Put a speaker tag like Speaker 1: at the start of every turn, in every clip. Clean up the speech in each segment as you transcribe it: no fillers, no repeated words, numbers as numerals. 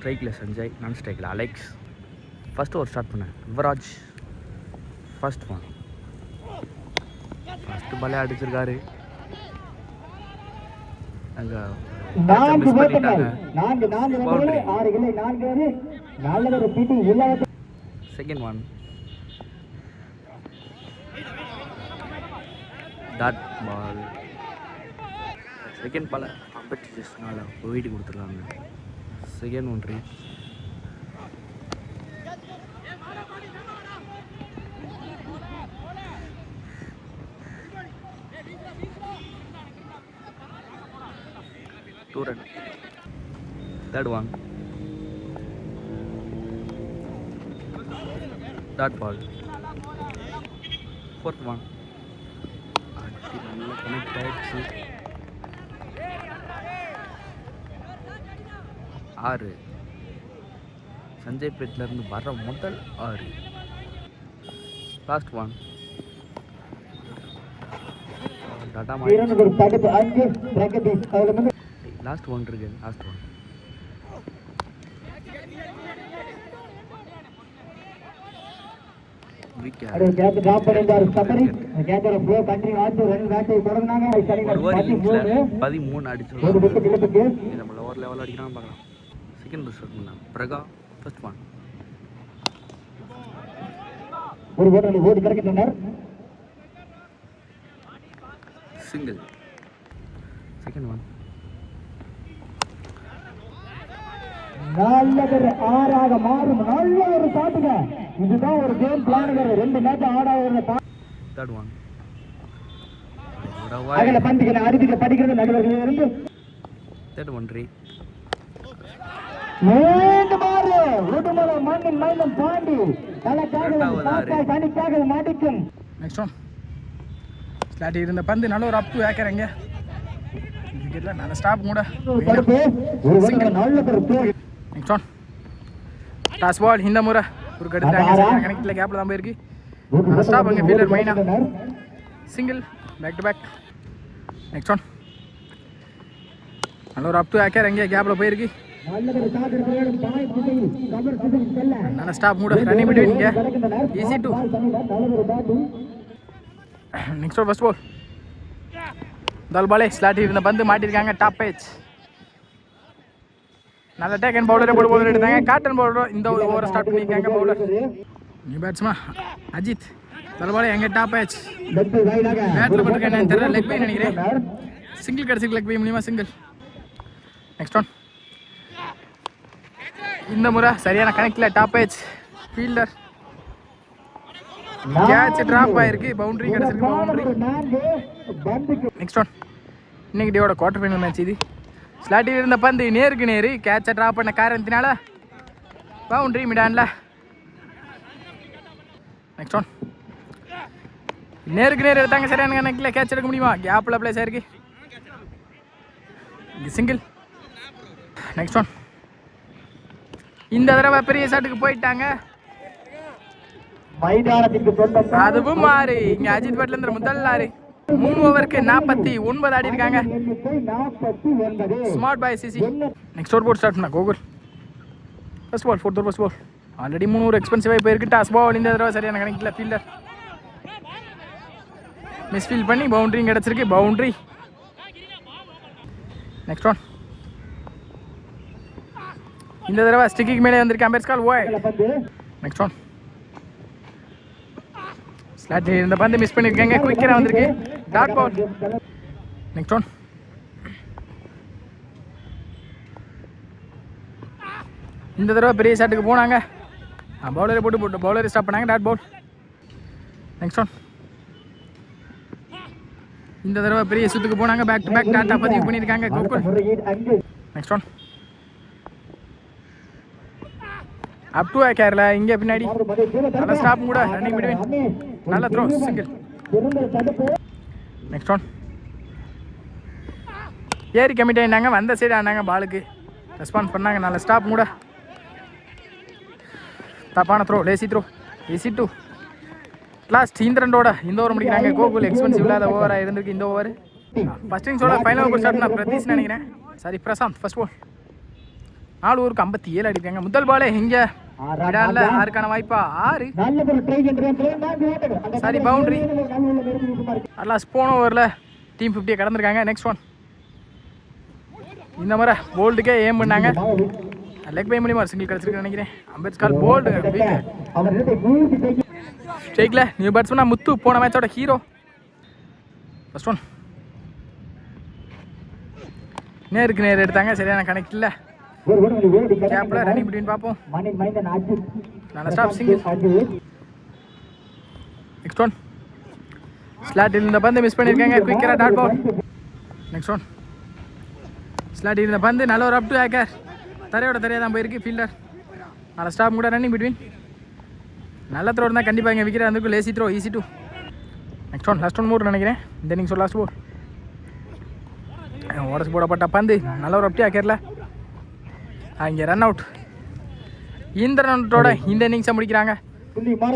Speaker 1: ஸ்ட்ரைக்கில் சஞ்சய், நான் ஸ்ட்ரைக்கில் அலெக்ஸ். ஃபஸ்ட்டு ஒரு ஸ்டார்ட் பண்ணேன் யுவராஜ். ஃபஸ்ட் ஒன், ஃபஸ்ட்டு பாலே அடிச்சிருக்காரு. அங்கே மிஸ் பண்ணிட்டாங்க. Second one, dot ball. Second ball காம்படிஷனால போயிட்டு கொடுத்துருக்காங்க. Second one reach. Two run. Third one, dot ball. Fourth one, நல்லா கனெக்ட் ஆயிடுச்சு. 6. சஞ்சய் பேட்லேருந்து வர முதல் 6. லாஸ்ட் ஒன், டாடா லாஸ்ட் ஒன் இருக்கு. லாஸ்ட் ஒன், அடிச்சு நம்ம லோவர் லெவல் அடிக்கிறான்னு பார்க்கலாம். செகண்ட் பஸ் பண்ணலாம் பிரகா. ஃபர்ஸ்ட் ஒன்,
Speaker 2: ஒரு ஓட்டலை ஓடி கிடைக்கின்றனர்.
Speaker 1: சிங்கிள். செகண்ட் ஒன்,
Speaker 2: நல்ல ஆறாக மாறும். நல்ல ஒரு பாட்டுங்க. இதுதான் ஒரு கேம் பிளானுங்க. 2 மேட்ச் ஆடாத.
Speaker 1: தேர்ட் ஒன்,
Speaker 2: அகல பந்துகளை அறிவிக்க படிக்கிறது நடுவர்கள் இருந்து.
Speaker 1: தேர்ட் ஒன் ரீ.
Speaker 2: மீண்டுமாறு உடுமலை மண்ணின் மைலம் தாண்டி தனிக்காக மாட்டிக்கும்.
Speaker 3: நெக்ஸ்ட் ஒன், ஸ்லாட்டி இருந்த பந்து நல்ல ஒரு அப்பு ஆக்கிறேங்க. விக்கெட்ல நல்ல ஸ்டாப் கூட. Next one, toss ball. இந்த முறை ஒரு கடுத்தாங்க. கனெக்டில் கேப்பில் தான் போயிருக்கு. நல்ல ஸ்டாப் அங்கே ஃபீல்டர் மைனா. Single, back to back. Next one, நல்ல ஒரு அப் டு ஆக்கர் எங்கே கேப்பில் போயிருக்கு. நல்ல ஸ்டாப் மூட ரன்னிங் பண்ணுவீங்க. Easy two. Next over first ball. முதல் பாலே ஸ்லாட்டி இருந்த பந்து மாட்டிருக்காங்க. Top edge. நல்ல டேக் அண்ட் பவுலரே போட்டு பவுலர் எடுத்தாங்க. காட்டன் பவுலர் இந்த ஓவரை ஸ்டார்ட் பண்ணியிருக்காங்க. Bowler new batsman Ajith. முதல் பாலே எங்கே டாப் பேஜ். பேட்டில் போட்டுருக்கேன் என்னன்னு தெரியல. லெக் பை நினைக்கிறேன். சிங்கிள் கிடச்சிருக்கு. லெக் பை மூலியமா சிங்கிள். நெக்ஸ்ட் ஒன், இந்த முறை சரியான கணக்கில் top edge fielder. Catch drop ஆயிருக்கு. பவுண்டரி கிடச்சிருக்கு. பவுண்டரி. நெக்ஸ்ட் ஒன், இன்னைக்கு டேவோட குவார்டர் ஃபைனல் மேட்ச் இது. ஸ்லாட்டில் இருந்த பந்து நேருக்கு நேரு கேட்சை ட்ராப் பண்ண காரணத்தினால பவுண்டரி மிடான்ல. நெக்ஸ்ட் ஒன், நேருக்கு நேர் எடுத்தாங்க. சரியான கணக்கில் கேட்ச் எடுக்க முடியுமா? கேப்பில் பிளேஸ் ஆயிருக்கு. சிங்கிள். நெக்ஸ்ட் ஒன், இந்த தடவை பெரிய ஷாட்டுக்கு போயிட்டாங்க. அதுவும் மாறி இங்க அஜித் பேட்ல இருந்து முதல் 3 ஓவருக்கு 49 ஆடி இருக்காங்க. Smart boy CC. Next over போட் ஸ்டார்ட் பண்ண Gokul. First ball, fourth over first ball. Already 3 over எக்ஸ்பென்சிவாக போயிருக்கு. டாஸ் பால் இந்த தடவை சரியான கணக்கில் ஃபீல்டர் மிஸ் ஃபீல் பண்ணி பவுண்டரியும் கிடச்சிருக்கு. பவுண்டரி. நெக்ஸ்ட் ஒன், இந்த தடவை ஸ்டிக்கிங் மேலே வந்திருக்கு. அம்பேர்ஸ் கால் ஓய். நெக்ஸ்ட் ஒன், ஸ்லாட் இந்த பந்து மிஸ் பண்ணியிருக்காங்க. குயிக்கராக வந்திருக்கு. Dot ball. நெக்ஸ்ட் ஒன், இந்த தடவை பெரிய ஷாட்டுக்கு போனாங்க. பவுலரை போட்டு பவுலரை ஸ்டாப் பண்ணாங்க. Dot ball. நெக்ஸ்ட் ஒன், இந்த தடவை பெரிய சுத்துக்கு போனாங்க. பேக் டு பேக் டாட்டா பதிவு பண்ணியிருக்காங்க. Gokul. Next one, up to Kerala இங்கே பின்னாடி நல்ல ஸ்டாப் கூட. Running between. நல்ல த்ரோ. சிங்கிள். நெக்ஸ்ட் ஒன், ஏறி கமிட் ஆகிட்டாங்க. வந்த சைடு ஆனாங்க. பாலுக்கு ரெஸ்பான்ஸ் பண்ணாங்க. நல்ல ஸ்டாப் கூட. தப்பான throw. Lazy throw. Easy two. Last இந்த ரண்டோட இந்த ஓவர் முடிக்கிறாங்க. கோகுல் எக்ஸ்பென்சிவ் இல்லாத ஓவராக இருந்திருக்கு இந்த ஓவர். ஃபர்ஸ்ட் இன்னிங்ஸோட ஃபைனல் ஓவர் ஸ்டார்ட் நான் பிரதீஷ் நினைக்கிறேன். சாரி பிரசாந்த். ஃபர்ஸ்ட் பால் 4 ஓவருக்கு 57 அடிப்பாங்க. முதல் பாலே இங்கே விடால 6க்கான வாய்ப்பா 6. சரி பவுண்டரி. அட்லாஸ் போன ஓவரில் டீம் 50 கடந்திருக்காங்க. Next one. இந்த மாதிரி போல்டுக்கே ஏம் பண்ணாங்க. லெக் பை மூலியமாக சிங்கிள் கிடச்சிருக்குன்னு நினைக்கிறேன். அம்பேத்கர் போல்டு ஸ்ட்ரைக்கில் நியூ பேட்ஸ்மேனா முத்து போன மேட்சோட ஹீரோ. ஃபர்ஸ்ட் ஒன் நேருக்கு நேர் எடுத்தாங்க. சரியான கனெக்ட் இல்லை. கேப்பில் ரன்னிங் பிட்வீன் பார்ப்போம். நல்ல ஸ்டாப் சிங்கிள். நெக்ஸ்ட் ஒன் ஸ்லாட்டில் இந்த பந்து மிஸ் பண்ணியிருக்காங்க. குயிக்கராக டாட் பால். நெக்ஸ்ட் ஒன் ஸ்லாட்டில் இந்த பந்து நல்ல ஒரு அப் டு ஏக்கர். தரையோட தரையாக தான் போயிருக்கு. ஃபீல்டர் நல்ல ஸ்டாப் கூட ரன்னிங் பிட்வீன். நல்ல த்ரோ இருந்தால் கண்டிப்பாக இங்கே விக்கெட் வந்துருக்கு. Lazy throw easy two. Next one last one மூர் நினைக்கிறேன். இந்த இன்னிங்ஸ் லாஸ்ட் போல் ஓடஸ் போடப்பட்ட பந்து நல்ல ஒரு அப்டி ஆக்கரில் இங்கே ரன் அவுட். இந்த ரன் அவுட்டோட இந்த இன்னிங்ஸை முடிக்கிறாங்க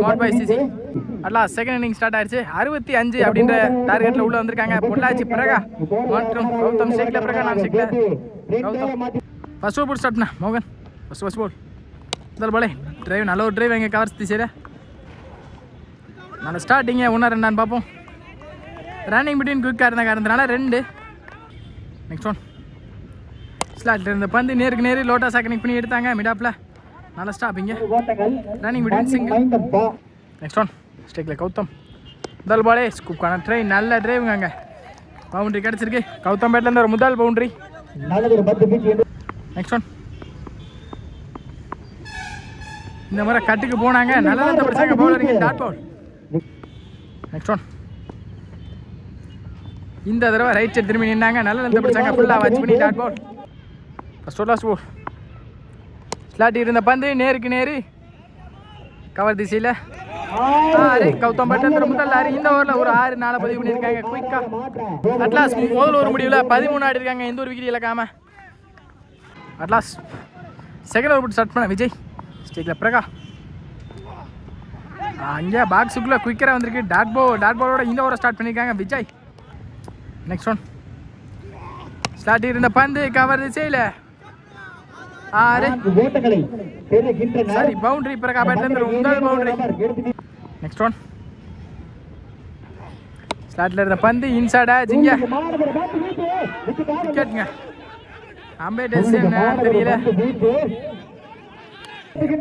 Speaker 3: smart boy CC. Atlas second inning start ஆயிடுச்சு. 65 அப்படின்ற டார்கெட்டில் உள்ளே வந்திருக்காங்க. பொள்ளாச்சி பிரகா மற்றும் கௌதம் ஷேக்கில் பிரகா நான் ஷேக்கில் கௌதம். ஃபர்ஸ்ட் ஓவர் ஸ்டார்ட்ண்ணா மோகன். ஃபர்ஸ்ட் பால் முதல் பாலே டிரைவ் நல்ல ஒரு டிரைவ் எங்கள் கவர்ஸ் திசையில். நல்ல ஸ்டார்டிங்க 1-2 பார்ப்போம். ரன்னிங் பிட்வீன் குயிக்காக இருந்த காரணத்தினால 2. நெக்ஸ்ட் ஒன் ஸ்லாட்டில் இருந்த பந்து நேருக்கு நேரு லோட்டாஸாக கனெக்ட் பண்ணி எடுத்தாங்க. மிடாப்பில் நல்ல ஸ்டாப்பிங்க running between single. Next one ஸ்டேக்கில் கௌதம். முதல் பாலே ஸ்கூப்கான ட்ரை நல்ல டிரைவுங்க. அங்கே பவுண்ட்ரி கிடச்சிருக்கு கௌதம் பேட்லேருந்து ஒரு முதல் பவுண்ட்ரி. நெக்ஸ்ட் ஒன் இந்த மாதிரி கட்டுக்கு போனாங்க. நல்லா தான் படிச்சாங்க பவுலரிங்க டாட் பால். நெக்ஸ்ட் ஒன் இந்த தடவை ரைட் சைடு திரும்பி நின்னாங்க. நல்லா தான் படிச்சாங்க ஃபுல்லாக வாட்ச் பண்ணி dot ball. First last ball ஸ்லாட்டி இருந்த பந்து நேருக்கு நேரு கவர் திசையில் கௌதம் பட்டன் முதல் 6. இந்த ஓவரில் ஒரு 6-4 பதிவு பண்ணியிருக்காங்க குயிக்கா. அட்லாஸ் முதல் ஒரு முடிவில் 13 ஆடி இருக்காங்க. எந்த ஒரு விக்கெட் இழக்காம. அட்லாஸ் செகண்ட் ஓவர் ஸ்டார்ட் பண்ண விஜய். ஸ்டேக்கில் பிரகா அங்கே பாக்ஸுக்குள்ளே குயிக்கராக வந்திருக்கு. டாட் பாலோட இந்த ஓவரை ஸ்டார்ட் பண்ணியிருக்காங்க விஜய். நெக்ஸ்ட் ஒன் ஸ்லாட்டி இருந்த பந்து கவர் திசையில் 6. சரி பவுண்டரி பிரகா பேட்லேருந்து முதல் பவுண்டரி. நெக்ஸ்ட் ஒன் ஸ்லாட்டில் இருந்த பந்து இன்சைடா ஜிங்க விக்கெட்டுங்க. அம்பேடர்ஸ் தெரியல.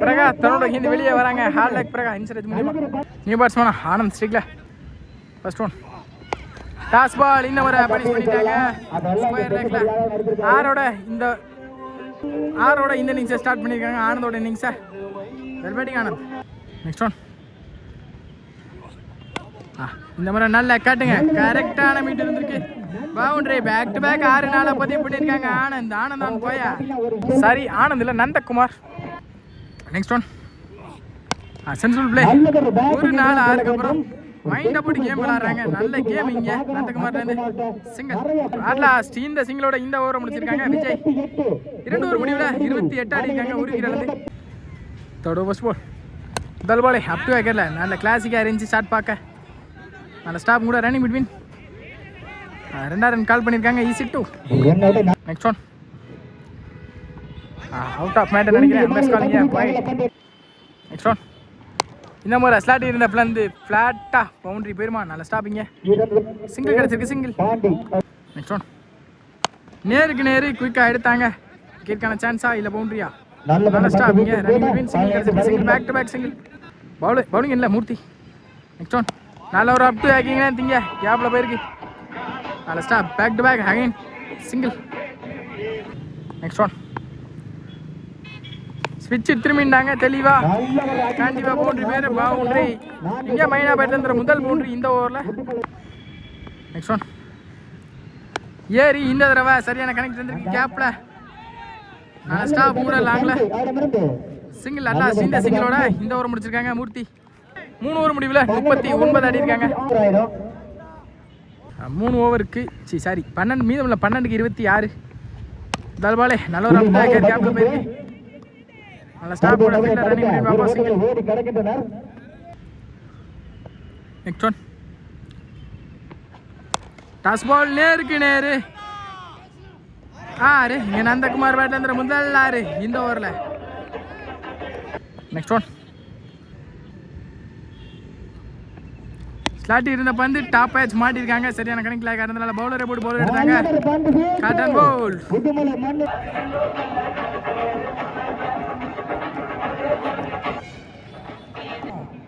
Speaker 3: பிரகா தன்னோட ஹிந்தி வெளியே வராங்க. ஹார்ட் லைக் பிரகா இன்சைட் மூலியமா. நியூ பேட்ஸ்மேனா ஆனந்த் ஸ்ட்ரிக்ல. ஃபர்ஸ்ட் ஒன் டாஸ் பால் இந்த முறை பனிஷ் பண்ணிட்டாங்க. ஸ்கொயர் லேக்ல ஆரோட இந்த இன்னிங்ஸை ஸ்டார்ட் பண்ணியிருக்காங்க. ஆனந்தோட இன்னிங்ஸை well batting Anand. Next one இந்த முறை நல்ல கட்டுங்க கரெக்டான மீட் இருந்திருக்கு. பவுண்டரி பேக் டு பேக் 6-4 பதிவு பண்ணியிருக்காங்க. ஆனந்த் போயா சாரி ஆனந்த் இல்லை Nandakumar. Next one sensible play. ஒரு 4-6க்கு அப்புறம் மைண்டை போட்டு கேம் விளாட்றாங்க. நல்ல கேம் இங்கே நந்தகுமார்லேருந்து சிங்கிள். அட்லாஸ்ட் இந்த சிங்கிளோட இந்த ஓவரை முடிச்சிருக்காங்க விஜய். 2 ஓவர் முடிவில் 28 ஆடி இருக்காங்க. ஒரு விக்கெட். தேர்ட் ஓவர் போல் முதல் பாலே அப் டு ஏக்கரில் நல்ல கிளாசிக்காக இருந்துச்சு. ஷாட் பார்க்க நல்ல ஸ்டாப் கூட ரன்னிங் பிட்வீன் 2 ரன் கால் பண்ணியிருக்காங்க. Easy two. Next one out of மேட்டர் நினைக்கிறேன். பெஸ்ட் காலிங்க பாய். நெக்ஸ்ட் ஒன் இந்த முறை ஸ்லாட்டி இருந்த பிளந்து ஃப்ளாட்டாக பவுண்டரி போயிருமா. நல்ல ஸ்டாப்பிங்க சிங்கிள் கிடச்சிருக்கு சிங்கிள். நெக்ஸ்ட் ஒன் நேருக்கு நேரு குயிக்காக எடுத்தாங்க. விக்கெட்டுக்கான சான்ஸா இல்லை பவுண்டரியா. நல்ல ஸ்டாப்பிங்க ரன்னிங் பிட்வீன் சிங்கிள் கிடச்சிருக்கு single. Back to back single. Bowling இல்லை மூர்த்தி. நெக்ஸ்ட் ஒன் நல்ல ஒரு அப் டு ஆக்கிங்கன்னா திங்க கேப்பில் போயிருக்கு. நல்ல stop back to back again single. Next one ஸ்விட்ச் திரும்பிட்டாங்க தெளிவா. கண்டிப்பாக பவுண்டரி பேர் பவுண்டரி. இங்கே மைனா பேட்ல முதல் பவுண்டரி இந்த ஓவரில். நெக்ஸ்ட் ஒன் ஏறி இந்த தடவை சரியான கனெக்ட் இருந்திருக்கு கேப்பில். நல்ல ஸ்டாப் கூட லாங்கில் சிங்கிள். அட்லாஸ்ட் இந்த சிங்கிளோட இந்த ஓவர் முடிச்சிருக்காங்க மூர்த்தி. 3 ஓவர் முடிவில் 39 ஆடி இருக்காங்க. 3 ஓவருக்கு சாரி 12 மீதம் இல்லை 12க்கு 26. தல்பாலே நல்ல ஒரு அப் டேக்கர் கேப்ல போயிருக்கு. நல்ல ஸ்டாப் போட ஃபீல்டர் ரன்னிங் பண்ணி பாப்பா single. Next one toss ball நேருக்கு நேரு ஆறு இங்கே நந்தகுமார் பேட்ல முதல் 6 இந்த ஓவரில். Next one. ஸ்லாட்டி இருந்த பந்து டாப் பேட்ச் மாட்டிருக்காங்க. சரியான கணக்கில் காரணத்தினால பவுலரை போட்டு பவுலர் எடுத்தாங்க. காட்டன் போல்.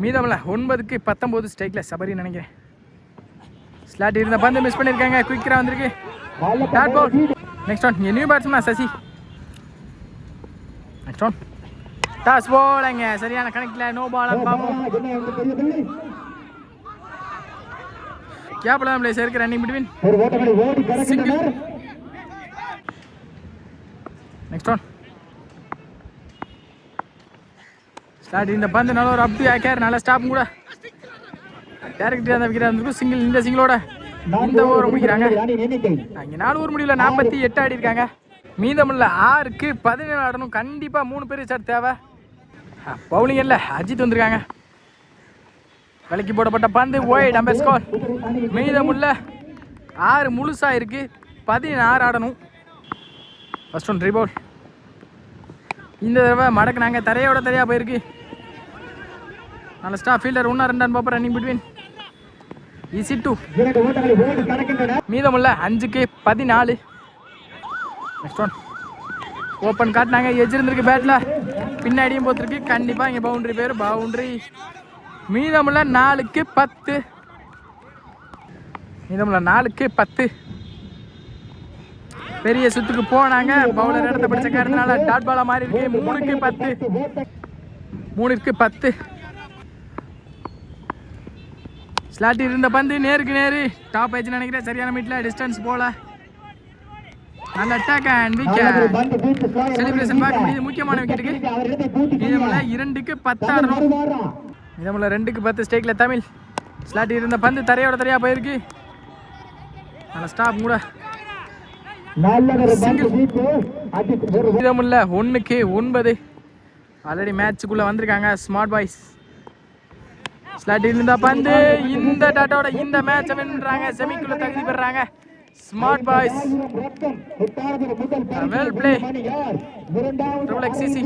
Speaker 3: மீதமில்ல 9க்கு 19 ஸ்ட்ரைக்கில் சபரி நினைக்கிறேன். ஸ்லாட்டி இருந்த பந்து மிஸ் பண்ணியிருக்காங்க. குயிக்கராக வந்திருக்கு. Dot ball. Next one. இங்கே new batsman Sasi. Next one. Toss போலங்க. சரியான கணக்கில் நோ பால். பார்ப்போம். கேப்ல பிளேஸ் இருக்கு. Running between single. Next one. Start இந்த பந்து நல்ல ஒரு அப்டி ஆக்கார். நல்ல ஸ்டாப்பும் கூட. டேரக்டர் அந்த விக்கெட் இருந்திருக்கும். சிங்கிள். இந்த சிங்கிளோட இந்த ஓவர் முடிக்கிறாங்க. இங்கே 4 ஓவர் முடியல. 48 ஆடி இருக்காங்க. மீதமுள்ள 6க்கு 17 ஆடணும். கண்டிப்பாக 3 பேர் சார் தேவை. பவுலிங் இல்லை. அஜித் வந்திருக்காங்க. விலைக்கு போடப்பட்ட பந்து ஒயிட். Ampere score. மீதமுள்ள 6 முழுசாக இருக்கு. 16 ஆடணும். ஃபர்ஸ்ட் ஒன் ரீபவுல். இந்த தடவை மடக்குனாங்க. தரையோட தரையாக போயிருக்கு. நல்ல ஸ்டாஃப் ஃபீல்டர் 1-2 பாப்பர். Running between easy 2. மீதமுள்ள 5க்கு 14. Next one. ஓப்பன் காட்டினாங்க. எஜ் இருந்திருக்கு பேட்டில். பின்னாடியும் போத்திருக்கு. கண்டிப்பாக இங்கே பவுண்ட்ரி பேர் பவுண்ட்ரி. மீதமுள்ள 4க்கு 10. மீதமுள்ள 4க்கு 10. பெரிய சுத்துக்கு போனாங்க. பவுலர் இடத்த பிடிச்ச காரணத்தினால டாட் பாலா மாறி இருக்கு. 3க்கு 10. 3க்கு 10. ஸ்லாட்டி இருந்த பந்து நேருக்கு நேரு டாப் ஏஜ் நினைக்கிறேன். சரியான மீட்டில் டிஸ்டன்ஸ் போல. நல்ல அட்டாக் அண்ட் விக்கெட். செலிப்ரேஷன் பார்க்க முடியுது. முக்கியமான விக்கெட்டுக்கு. மீதமுள்ள 2க்கு 10 ஆடணும். மீதமுள்ள 2க்கு 10 ஸ்டேக்கில் தமிழ். ஸ்லாட்டி இருந்த பந்து தரையோட தரையாக போயிருக்கு. நல்ல ஸ்டாப் கூட. மீதமுள்ள 1க்கு 9. ஆல்ரெடி மேட்சுக்குள்ளே வந்திருக்காங்க ஸ்மார்ட் பாய்ஸ். ஸ்லாட்டி இருந்த பந்து இந்த டாட்டோட இந்த மேட்சை வென்றாங்க. செமிக்குள்ள தகுதி பெறாங்க smart boys. Well play. XCC